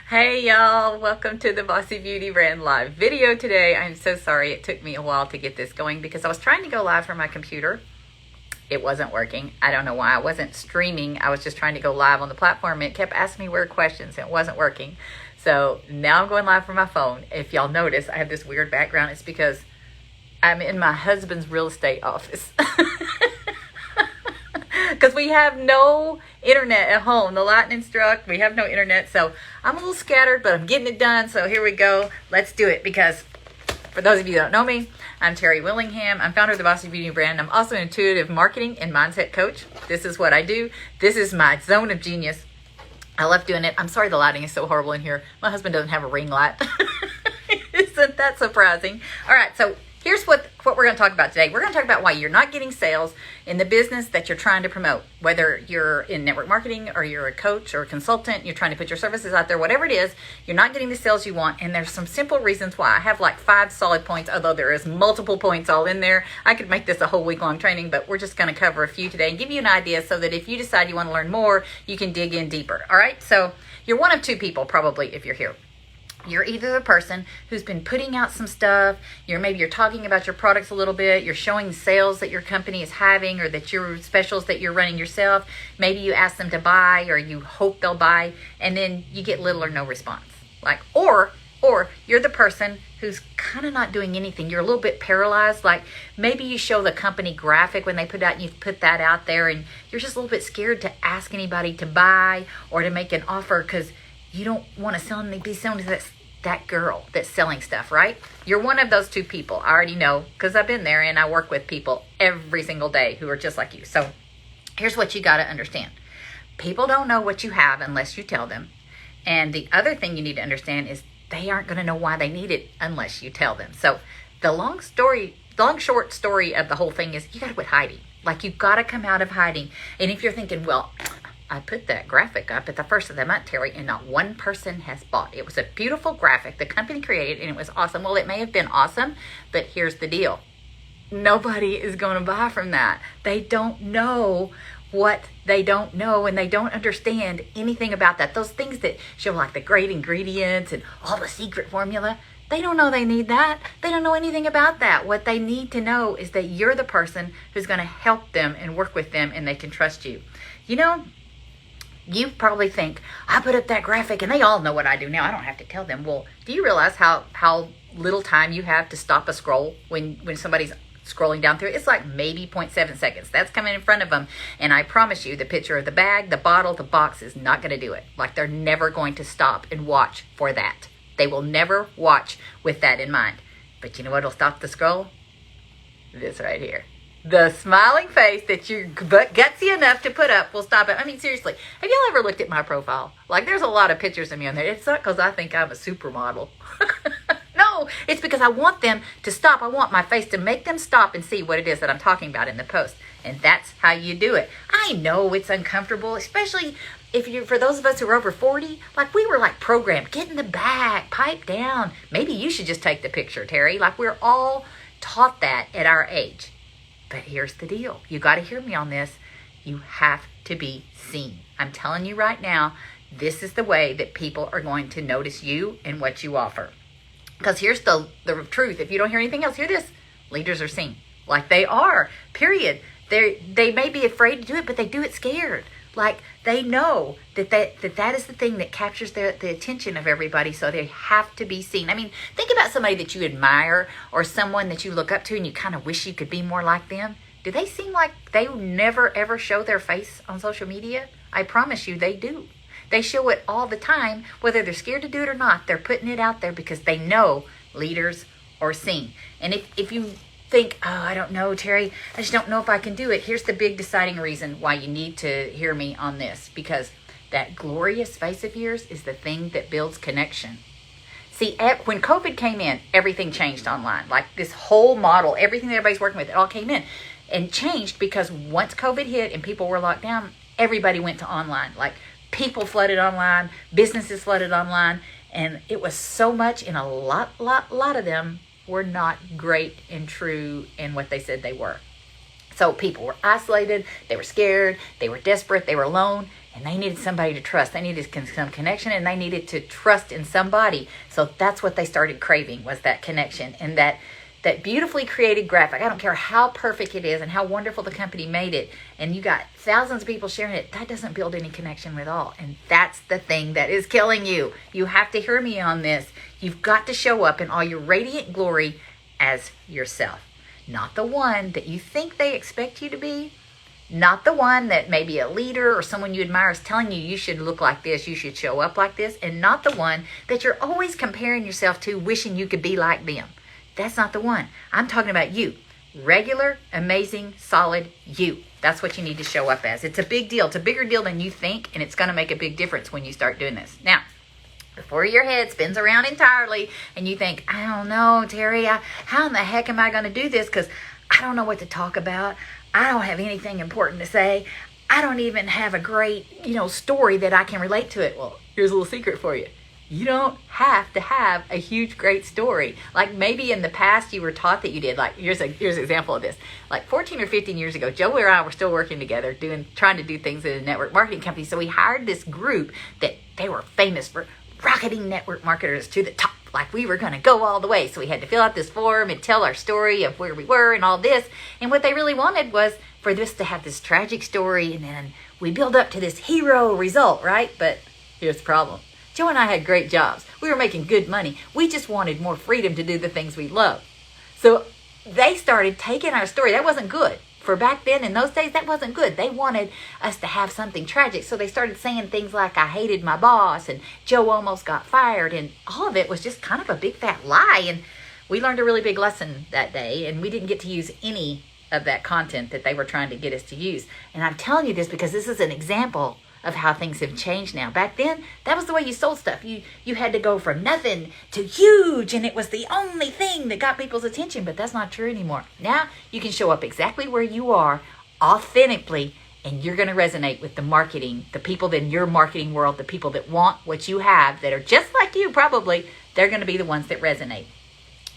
Hey y'all, welcome to the Bossy Beauty Brand live video today. I'm so sorry it took me a while to get this going because I was trying to go live from my computer. It wasn't working. I don't know why. I wasn't streaming. I was just trying to go live on the platform. It kept asking me weird questions and it wasn't working. So now I'm going live from my phone. If y'all notice, I have this weird background. It's because I'm in my husband's real estate office. Because we have no internet at home. The lightning struck. We have no internet. So I'm a little scattered, but I'm getting it done. So here we go. Let's do it. Because for those of you that don't know me, I'm Terry Willingham. I'm founder of the Bossy Beauty Brand. I'm also an intuitive marketing and mindset coach. This is what I do. This is my zone of genius. I love doing it. I'm sorry the lighting is so horrible in here. My husband doesn't have a ring light. Isn't that surprising? All right. So here's what we're going to talk about today. We're going to talk about why you're not getting sales in the business that you're trying to promote. Whether you're in network marketing or you're a coach or a consultant, you're trying to put your services out there, whatever it is, you're not getting the sales you want. And there's some simple reasons why. I have like 5 solid points, although there is multiple points all in there. I could make this a whole week-long training, but we're just going to cover a few today and give you an idea so that if you decide you want to learn more, you can dig in deeper. All right? So you're one of 2 people probably if you're here. You're either the person who's been putting out some stuff, maybe you're talking about your products a little bit, you're showing sales that your company is having or that your specials that you're running yourself. Maybe you ask them to buy or you hope they'll buy and then you get little or no response. Or you're the person who's kind of not doing anything. You're a little bit paralyzed. Like maybe you show the company graphic when they put out and you put that out there and you're just a little bit scared to ask anybody to buy or to make an offer because you don't want to be selling to that girl that's selling stuff, right? You're one of those 2 people. I already know because I've been there and I work with people every single day who are just like you. So here's what you got to understand. People don't know what you have unless you tell them. And the other thing you need to understand is they aren't going to know why they need it unless you tell them. So the long short story of the whole thing is you got to quit hiding. Like you've got to come out of hiding. And if you're thinking, well, I put that graphic up at the first of the month, Terry, and not one person has bought. It was a beautiful graphic the company created, and it was awesome. Well, it may have been awesome, but here's the deal. Nobody is going to buy from that. They don't know what they don't know, and they don't understand anything about that. Those things that show like the great ingredients and all the secret formula, they don't know they need that. They don't know anything about that. What they need to know is that you're the person who's going to help them and work with them, and they can trust you. You know, you probably think, I put up that graphic and they all know what I do now. I don't have to tell them. Well, do you realize how little time you have to stop a scroll when somebody's scrolling down through? It's like maybe 0.7 seconds. That's coming in front of them. And I promise you, the picture of the bag, the bottle, the box is not going to do it. Like they're never going to stop and watch for that. They will never watch with that in mind. But you know what will stop the scroll? This right here. The smiling face that you're gutsy enough to put up will stop it. I mean, seriously, have y'all ever looked at my profile? Like, there's a lot of pictures of me on there. It's not because I think I'm a supermodel. No, it's because I want them to stop. I want my face to make them stop and see what it is that I'm talking about in the post. And that's how you do it. I know it's uncomfortable, especially for those of us who are over 40, like we were like programmed, get in the back, pipe down. Maybe you should just take the picture, Terry. Like we're all taught that at our age. But here's the deal. You got to hear me on this. You have to be seen. I'm telling you right now, this is the way that people are going to notice you and what you offer. Because here's the truth. If you don't hear anything else, hear this. Leaders are seen. Like they are, period. They may be afraid to do it, but they do it scared. Like they know that is the thing that captures the attention of everybody, so they have to be seen. I mean, think about somebody that you admire or someone that you look up to and you kind of wish you could be more like them. Do they seem like they never ever show their face on social media? I promise you they do. They show it all the time, whether they're scared to do it or not. They're putting it out there because they know leaders are seen. And if you think, oh, I don't know, Terry, I just don't know if I can do it. Here's the big deciding reason why you need to hear me on this, because that glorious face of yours is the thing that builds connection. See, when COVID came in, everything changed online. Like this whole model, everything that everybody's working with, it all came in and changed because once COVID hit and people were locked down, everybody went to online. Like people flooded online, businesses flooded online, and it was so much, and a lot of them were not great and true in what they said they were. So people were isolated, they were scared, they were desperate, they were alone, and they needed somebody to trust. They needed some connection, and they needed to trust in somebody. So that's what they started craving, was that connection and that beautifully created graphic. I don't care how perfect it is and how wonderful the company made it, and you got thousands of people sharing it, that doesn't build any connection at all. And that's the thing that is killing you. You have to hear me on this. You've got to show up in all your radiant glory as yourself. Not the one that you think they expect you to be. Not the one that maybe a leader or someone you admire is telling you should look like this, you should show up like this. And not the one that you're always comparing yourself to, wishing you could be like them. That's not the one. I'm talking about you. Regular, amazing, solid you. That's what you need to show up as. It's a big deal. It's a bigger deal than you think, and it's going to make a big difference when you start doing this. Now, before your head spins around entirely and you think, I don't know, Terry, how in the heck am I going to do this? Because I don't know what to talk about. I don't have anything important to say. I don't even have a great, story that I can relate to it. Well, here's a little secret for you. You don't have to have a huge, great story. Like maybe in the past you were taught that you did. Like here's an example of this. Like 14 or 15 years ago, Joe and I were still working together, trying to do things in a network marketing company. So we hired this group that they were famous for rocketing network marketers to the top. Like we were going to go all the way. So we had to fill out this form and tell our story of where we were and all this. And what they really wanted was for this to have this tragic story. And then we build up to this hero result, right? But here's the problem. Joe and I had great jobs. We were making good money. We just wanted more freedom to do the things we love. So they started taking our story. That wasn't good. For back then, in those days, that wasn't good. They wanted us to have something tragic. So they started saying things like, I hated my boss, and Joe almost got fired. And all of it was just kind of a big fat lie. And we learned a really big lesson that day. And we didn't get to use any of that content that they were trying to get us to use. And I'm telling you this because this is an example of how things have changed now. Back then, that was the way you sold stuff. You had to go from nothing to huge, and it was the only thing that got people's attention, but that's not true anymore. Now, you can show up exactly where you are, authentically, and you're going to resonate with the marketing, the people in your marketing world, the people that want what you have, that are just like you probably, they're going to be the ones that resonate.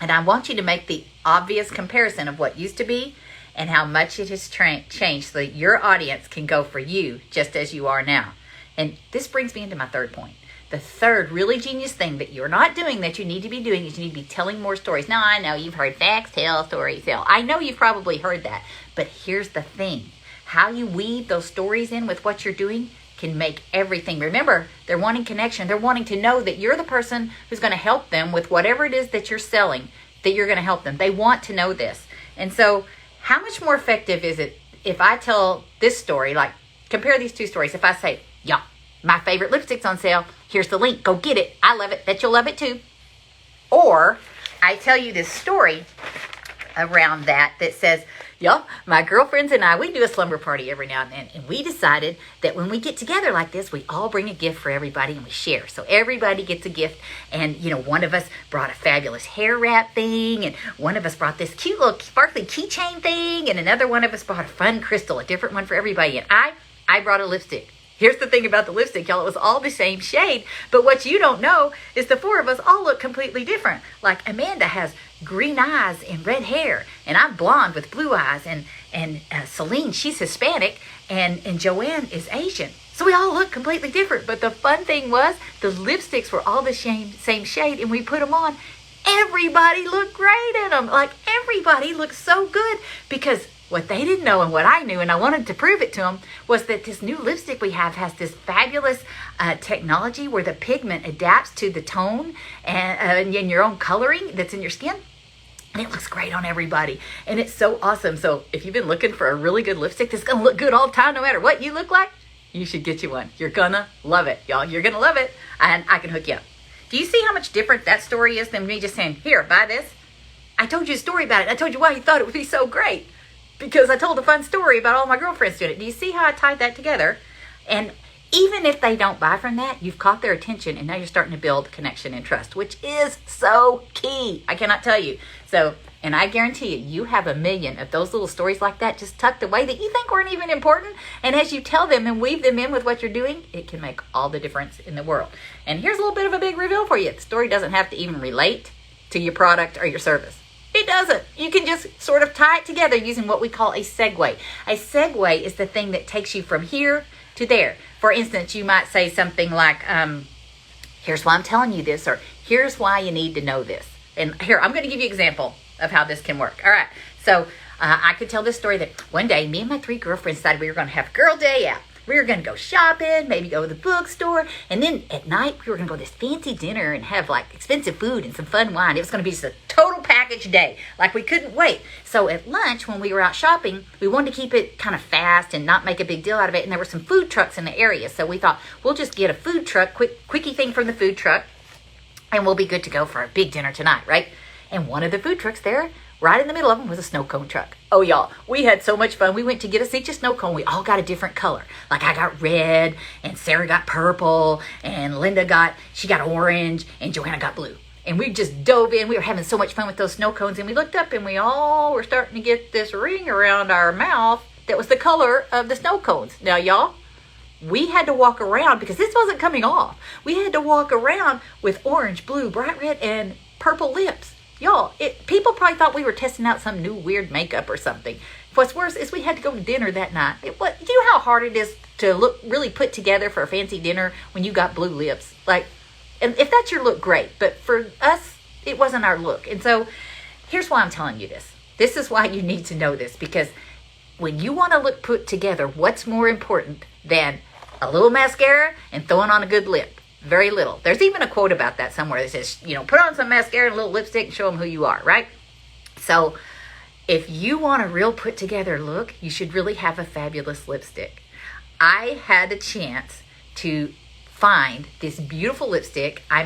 And I want you to make the obvious comparison of what used to be and how much it has changed so that your audience can go for you just as you are now. And this brings me into my third point. The third really genius thing that you're not doing that you need to be doing is you need to be telling more stories. Now, I know you've heard facts tell, stories tell. I know you've probably heard that. But here's the thing. How you weave those stories in with what you're doing can make everything. Remember, they're wanting connection. They're wanting to know that you're the person who's going to help them with whatever it is that you're selling, that you're going to help them. They want to know this. And so how much more effective is it if I tell this story, like compare these two stories. If I say, yeah, my favorite lipstick's on sale. Here's the link. Go get it. I love it. Bet you'll love it too. Or I tell you this story around that says, yeah, my girlfriends and I, we do a slumber party every now and then. And we decided that when we get together like this, we all bring a gift for everybody and we share. So everybody gets a gift. And, one of us brought a fabulous hair wrap thing. And one of us brought this cute little sparkly keychain thing. And another one of us brought a fun crystal, a different one for everybody. And I brought a lipstick. Here's the thing about the lipstick, y'all. It was all the same shade. But what you don't know is the four of us all look completely different. Like Amanda has green eyes and red hair. And I'm blonde with blue eyes. And Celine, she's Hispanic. And Joanne is Asian. So we all look completely different. But the fun thing was the lipsticks were all the same shade. And we put them on. Everybody looked great in them. Like everybody looked so good. Because what they didn't know and what I knew, and I wanted to prove it to them, was that this new lipstick we have has this fabulous technology where the pigment adapts to the tone and in your own coloring that's in your skin. And it looks great on everybody. And it's so awesome. So if you've been looking for a really good lipstick that's going to look good all the time, no matter what you look like, you should get you one. You're going to love it, y'all. You're going to love it. And I can hook you up. Do you see how much different that story is than me just saying, here, buy this? I told you a story about it. I told you why you thought it would be so great. Because I told a fun story about all my girlfriends doing it. Do you see how I tied that together? And even if they don't buy from that, you've caught their attention and now you're starting to build connection and trust, which is so key. I cannot tell you. So, and I guarantee you have 1 million of those little stories like that just tucked away that you think weren't even important. And as you tell them and weave them in with what you're doing, it can make all the difference in the world. And here's a little bit of a big reveal for you. The story doesn't have to even relate to your product or your service. It doesn't. You can just sort of tie it together using what we call a segue. A segue is the thing that takes you from here to there. For instance, you might say something like, here's why I'm telling you this, or here's why you need to know this. And here, I'm going to give you an example of how this can work. All right. So I could tell this story that one day, me and my 3 girlfriends decided we were going to have a girl day out. We were going to go shopping, maybe go to the bookstore. And then at night, we were going to go to this fancy dinner and have like expensive food and some fun wine. It was going to be just a total package day. Like we couldn't wait. So at lunch, when we were out shopping, we wanted to keep it kind of fast and not make a big deal out of it. And there were some food trucks in the area. So we thought, we'll just get a food truck, quickie thing from the food truck, and we'll be good to go for a big dinner tonight, right? And one of the food trucks there, right in the middle of them, was a snow cone truck. Oh, y'all, we had so much fun. We went to get us each a snow cone. We all got a different color. Like I got red, and Sarah got purple, and Linda she got orange, and Joanna got blue. And we just dove in. We were having so much fun with those snow cones. And we looked up, and we all were starting to get this ring around our mouth that was the color of the snow cones. Now, y'all, we had to walk around because this wasn't coming off. We had to walk around with orange, blue, bright red, and purple lips. Y'all, people probably thought we were testing out some new weird makeup or something. What's worse is we had to go to dinner that night. Do you know how hard it is to look really put together for a fancy dinner when you got blue lips? Like, and if that's your look, great. But for us, it wasn't our look. And so here's why I'm telling you this. This is why you need to know this. Because when you want to look put together, what's more important than a little mascara and throwing on a good lip? Very little. There's even a quote about that somewhere that says, put on some mascara and a little lipstick and show them who you are, right? So if you want a real put together look, you should really have a fabulous lipstick. I had a chance to find this beautiful lipstick. I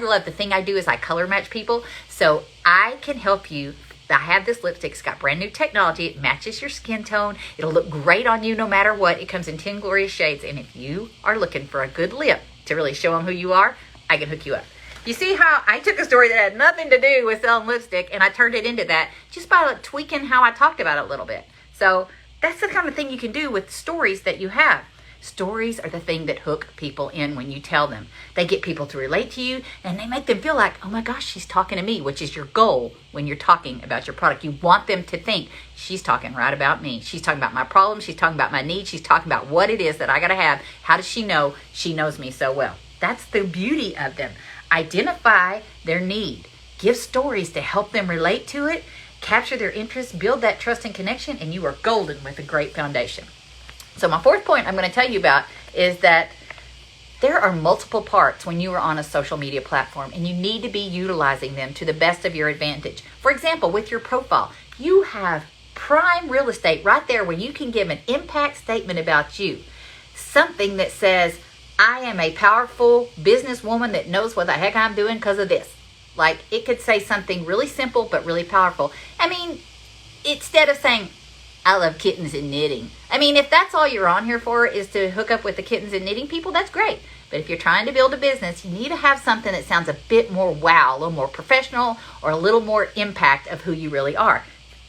love the thing I do is I color match people. So I can help you. I have this lipstick. It's got brand new technology. It matches your skin tone. It'll look great on you no matter what. It comes in 10 glorious shades. And if you are looking for a good lip to really show them who you are, I can hook you up. You see how I took a story that had nothing to do with selling lipstick and I turned it into that just by tweaking how I talked about it a little bit. So that's the kind of thing you can do with stories that you have. Stories are the thing that hook people in when you tell them. They get people to relate to you and they make them feel like, oh my gosh, she's talking to me, which is your goal when you're talking about your product. You want them to think, she's talking right about me. She's talking about my problems. She's talking about my needs. She's talking about what it is that I got to have. How does she know she knows me so well? That's the beauty of them. Identify their need. Give stories to help them relate to it. Capture their interest. Build that trust and connection. And you are golden with a great foundation. So my fourth point I'm going to tell you about is that there are multiple parts when you are on a social media platform and you need to be utilizing them to the best of your advantage. For example, with your profile, you have prime real estate right there where you can give an impact statement about you. Something that says, I am a powerful businesswoman that knows what the heck I'm doing because of this. Like it could say something really simple but really powerful. I mean, instead of saying, I love kittens and knitting. I mean, if that's all you're on here for is to hook up with the kittens and knitting people, that's great. But if you're trying to build a business, you need to have something that sounds a bit more wow, a little more professional, or a little more impact of who you really are.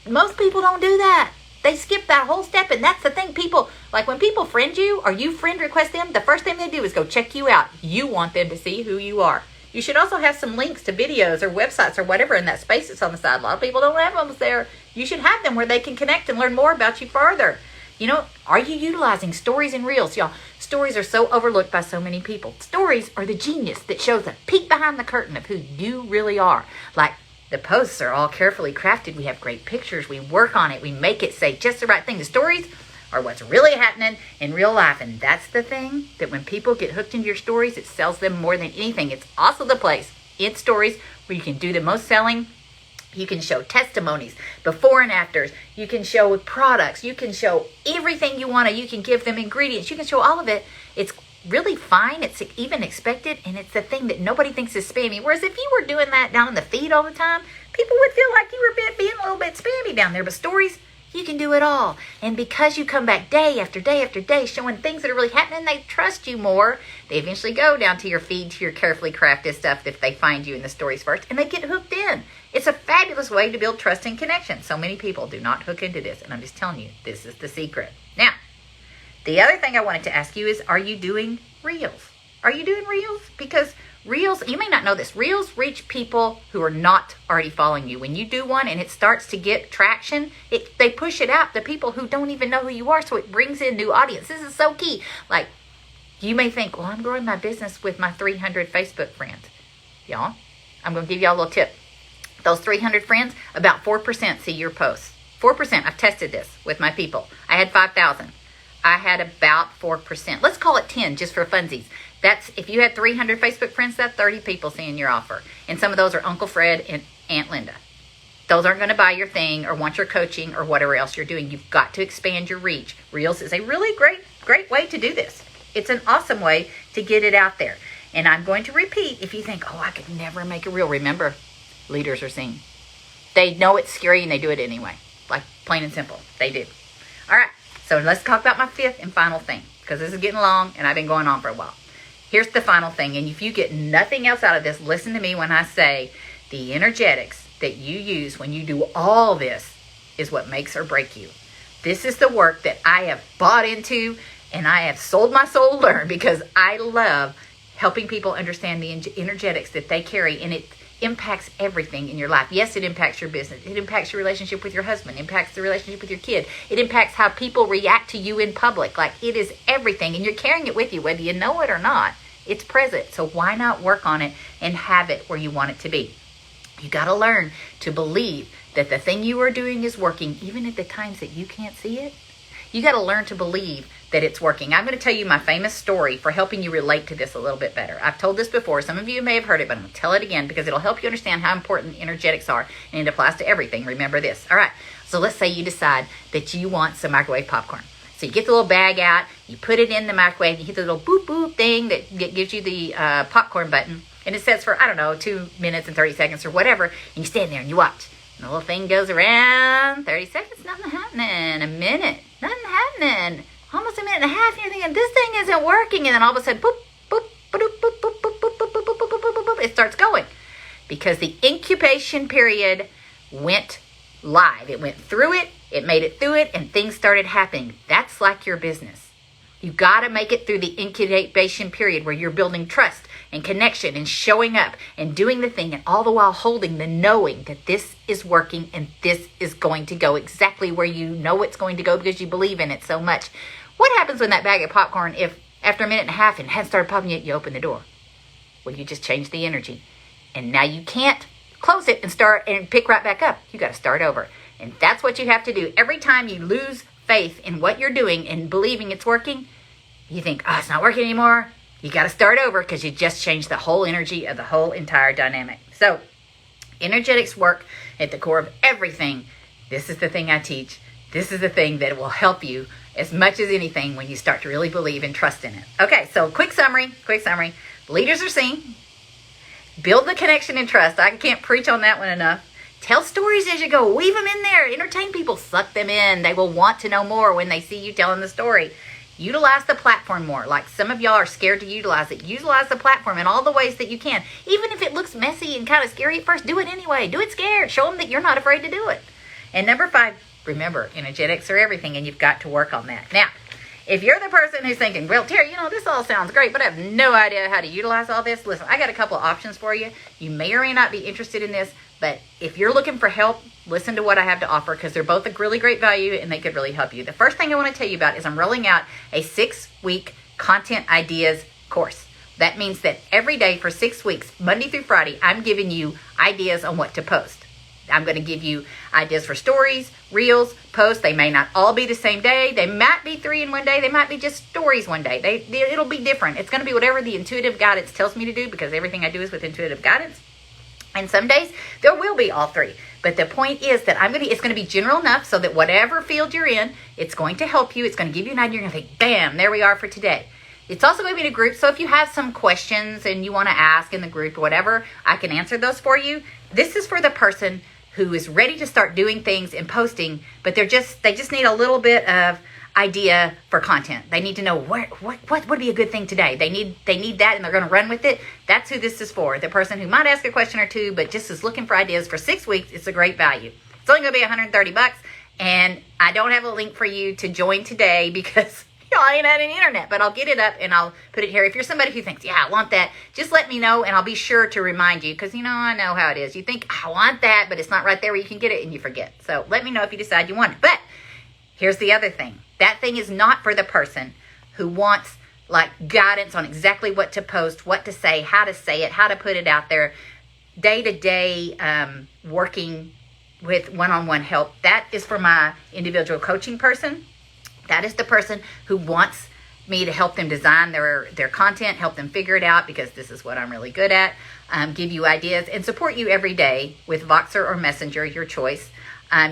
Most people don't do that. They skip that whole step, and that's the thing. People, like when people friend you or you friend request them, the first thing they do is go check you out. You want them to see who you are. You should also have some links to videos or websites or whatever in that space that's on the side. A lot of people don't have them there. You should have them where they can connect and learn more about you further. Are you utilizing stories and reels? Y'all, stories are so overlooked by so many people. Stories are the genius that shows a peek behind the curtain of who you really are. Like the posts are all carefully crafted. We have great pictures. We work on it. We make it say just the right thing. The stories are what's really happening in real life. And that's the thing that when people get hooked into your stories, it sells them more than anything. It's also the place in stories where you can do the most selling. You can show testimonies, before and afters. You can show products. You can show everything you want to. You can give them ingredients. You can show all of it. It's really fine. It's even expected. And it's the thing that nobody thinks is spammy. Whereas if you were doing that down in the feed all the time, people would feel like you were being a little bit spammy down there. But stories, you can do it all. And because you come back day after day after day showing things that are really happening, they trust you more. They eventually go down to your feed, to your carefully crafted stuff if they find you in the stories first, and they get hooked in. It's a fabulous way to build trust and connection. So many people do not hook into this, and I'm just telling you, this is the secret. Now, the other thing I wanted to ask you is, are you doing reels? Are you doing Reels? Because Reels, you may not know this, Reels reach people who are not already following you. When you do one and it starts to get traction, they push it out to people who don't even know who you are, so it brings in new audience. This is so key. Like, you may think, well, I'm growing my business with my 300 Facebook friends. Y'all, I'm going to give y'all a little tip. Those 300 friends, about 4% see your posts. 4%. I've tested this with my people. I had 5,000. I had about 4%. Let's call it 10 just for funsies. That's, if you had 300 Facebook friends, that's 30 people seeing your offer. And some of those are Uncle Fred and Aunt Linda. Those aren't going to buy your thing or want your coaching or whatever else you're doing. You've got to expand your reach. Reels is a really great way to do this. It's an awesome way to get it out there. And I'm going to repeat, if you think, oh, I could never make a reel. Remember, leaders are seen. They know it's scary and they do it anyway. Like, plain and simple. They do. All right. So let's talk about my fifth and final thing, because this is getting long and I've been going on for a while. Here's the final thing. And if you get nothing else out of this, listen to me when I say the energetics that you use when you do all this is what makes or break you. This is the work that I have bought into and I have sold my soul to learn, because I love helping people understand the energetics that they carry, and it impacts everything in your life. Yes, it impacts your business. It impacts your relationship with your husband. It impacts the relationship with your kid. It impacts how people react to you in public. Like, it is everything, and you're carrying it with you, whether you know it or not. It's present. So why not work on it and have it where you want it to be? You got to learn to believe that the thing you are doing is working, even at the times that you can't see it. You got to learn to believe that it's working. I'm going to tell you my famous story for helping you relate to this a little bit better. I've told this before. Some of you may have heard it, but I'm going to tell it again because it'll help you understand how important energetics are, and it applies to everything. Remember this. All right. So let's say you decide that you want some microwave popcorn. So you get the little bag out, you put it in the microwave, you hit the little boop boop thing that gives you the popcorn button, and it sets for, 2 minutes and 30 seconds or whatever, and you stand there and you watch. And the little thing goes around, 30 seconds, nothing happening, a minute, nothing happening, almost a minute and a half, and you're thinking, this thing isn't working, and then all of a sudden, boop, boop, boop, boop, boop, boop, boop, boop, boop, boop, boop, boop, boop, boop, it starts going. Because the incubation period went live. It went through it, it made it through it, and things started happening. That's like your business. You got to make it through the incubation period where you're building trust and connection and showing up and doing the thing, and all the while holding the knowing that this is working and this is going to go exactly where you know it's going to go because you believe in it so much. What happens when that bag of popcorn, if after a minute and a half and hadn't started popping yet, you open the door? Well, you just changed the energy. And now you can't close it and start and pick right back up. You got to start over. And that's what you have to do. Every time you lose faith in what you're doing and believing it's working, you think, oh, it's not working anymore. You got to start over because you just changed the whole energy of the whole entire dynamic. So energetics work at the core of everything. This is the thing I teach. This is the thing that will help you as much as anything when you start to really believe and trust in it. Okay, so quick summary. Leaders are seen. Build the connection and trust. I can't preach on that one enough. Tell stories as you go. Weave them in there. Entertain people. Suck them in. They will want to know more when they see you telling the story. Utilize the platform more. Like some of y'all are scared to utilize it. Utilize the platform in all the ways that you can. Even if it looks messy and kind of scary at first, do it anyway. Do it scared. Show them that you're not afraid to do it. And number 5, remember, energetics are everything, and you've got to work on that. Now, if you're the person who's thinking, well, Terry, this all sounds great, but I have no idea how to utilize all this. Listen, I got a couple of options for you. You may or may not be interested in this, but if you're looking for help, listen to what I have to offer, because they're both a really great value and they could really help you. The first thing I want to tell you about is I'm rolling out a 6-week content ideas course. That means that every day for 6 weeks, Monday through Friday, I'm giving you ideas on what to post. I'm going to give you ideas for stories, reels, posts. They may not all be the same day. They might be 3 in one day. They might be just stories one day. It'll be different. It's going to be whatever the intuitive guidance tells me to do, because everything I do is with intuitive guidance. And some days there will be all 3. But the point is that it's going to be general enough so that whatever field you're in, it's going to help you. It's going to give you an idea. You're going to think, bam, there we are for today. It's also going to be in a group. So if you have some questions and you want to ask in the group or whatever, I can answer those for you. This is for the person who is ready to start doing things and posting, but they just need a little bit of idea for content. They need to know what would be a good thing today. They need that, and they're going to run with it. That's who this is for. The person who might ask a question or two, but just is looking for ideas for 6 weeks. It's a great value. It's only going to be $130, and I don't have a link for you to join today because Y'all ain't had any internet, but I'll get it up and I'll put it here. If you're somebody who thinks, yeah, I want that, just let me know and I'll be sure to remind you, because, I know how it is. You think, I want that, but it's not right there where you can get it and you forget. So let me know if you decide you want it. But here's the other thing. That thing is not for the person who wants like guidance on exactly what to post, what to say, how to put it out there, day-to-day working with one-on-one help. That is for my individual coaching person. That is the person who wants me to help them design their content, help them figure it out, because this is what I'm really good at, give you ideas, and support you every day with Voxer or Messenger, your choice.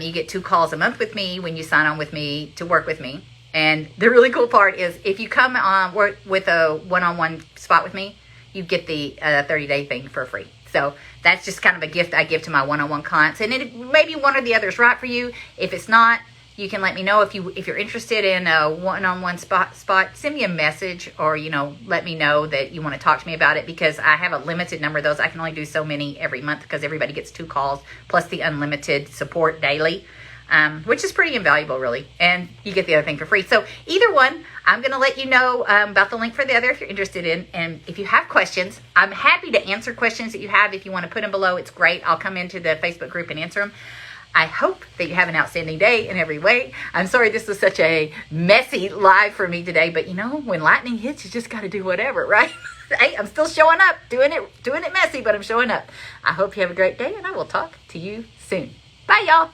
You get 2 calls a month with me when you sign on with me to work with me. And the really cool part is if you come on work with a one-on-one spot with me, you get the 30-day thing for free. So that's just kind of a gift I give to my one-on-one clients. And it maybe one or the other is right for you. If it's not, you can let me know. If you're interested in a one-on-one spot, send me a message, or let me know that you want to talk to me about it, because I have a limited number of those. I can only do so many every month because everybody gets 2 calls plus the unlimited support daily, which is pretty invaluable, really. And you get the other thing for free. So either one, I'm going to let you know about the link for the other if you're interested in. And if you have questions, I'm happy to answer questions that you have. If you want to put them below, it's great. I'll come into the Facebook group and answer them. I hope that you have an outstanding day in every way. I'm sorry this was such a messy live for me today, but when lightning hits, you just got to do whatever, right? Hey, I'm still showing up, doing it messy, but I'm showing up. I hope you have a great day, and I will talk to you soon. Bye, y'all.